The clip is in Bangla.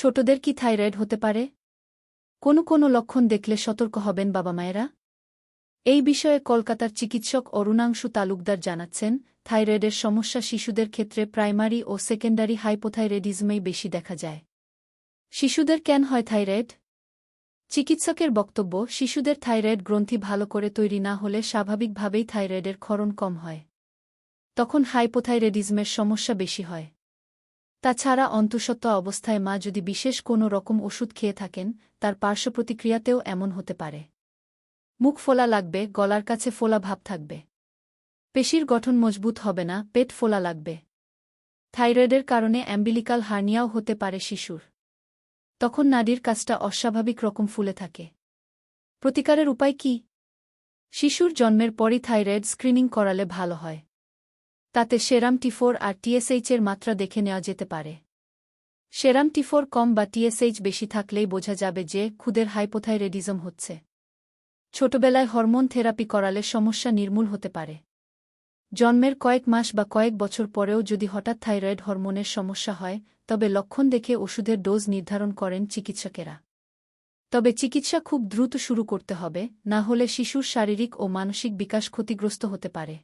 ছোটদের কি থাইরয়েড হতে পারে? কোনো লক্ষণ দেখলে সতর্ক হবেন বাবা-মায়েরা? এই বিষয়ে কলকাতার চিকিৎসক অরুণাংশু তালুকদার জানাচ্ছেন, থাইরয়েডের সমস্যা শিশুদের ক্ষেত্রে প্রাইমারি ও সেকেন্ডারি হাইপোথাইরয়েডিজমেই বেশি দেখা যায়। শিশুদের কেন হয় থাইরয়েড? চিকিৎসকের বক্তব্য, শিশুদের থাইরয়েড গ্রন্থি ভালো করে তৈরি না হলে স্বাভাবিকভাবেই থাইরয়েডের ক্ষরণ কম হয়। তখন হাইপোথাইরয়েডিজমের সমস্যা বেশি হয়। তাছাড়া অন্তঃসত্ত্বা অবস্থায় মা যদি বিশেষ কোনো রকম ওষুধ খেয়ে থাকেন, তার পার্শ্বপ্রতিক্রিয়াতেও এমন হতে পারে। মুখ ফোলা লাগবে, গলার কাছে ফোলা ভাব থাকবে। পেশির গঠন মজবুত হবে না, পেট ফোলা লাগবে। থাইরয়েডের কারণে অ্যাম্বিলিকাল হার্নিয়াও হতে পারে শিশুর। তখন নাড়ির কাছটা অস্বাভাবিক রকম ফুলে থাকে। প্রতিকারের উপায় কি? শিশুর জন্মের পরই থাইরয়েড স্ক্রিনিং করালে ভালো হয়। তাতে সেরাম T4 আর TSH এর মাত্রা দেখে নেওয়া যেতে পারে। সেরাম T4 কম বা TSH বেশি থাকলেই বোঝা যাবে যে খুদের হাইপোথাইরয়েডিজম হচ্ছে। ছোটবেলায় হরমোন থেরাপি করালে সমস্যা নির্মূল হতে পারে। জন্মের কয়েক মাস বা কয়েক বছর পরেও যদি হঠাৎ থাইরয়েড হরমোনের সমস্যা হয়, তবে লক্ষণ দেখে ওষুধের ডোজ নির্ধারণ করেন চিকিৎসকেরা। তবে চিকিৎসা খুব দ্রুত শুরু করতে হবে, না হলে শিশুর শারীরিক ও মানসিক বিকাশ ক্ষতিগ্রস্ত হতে পারে।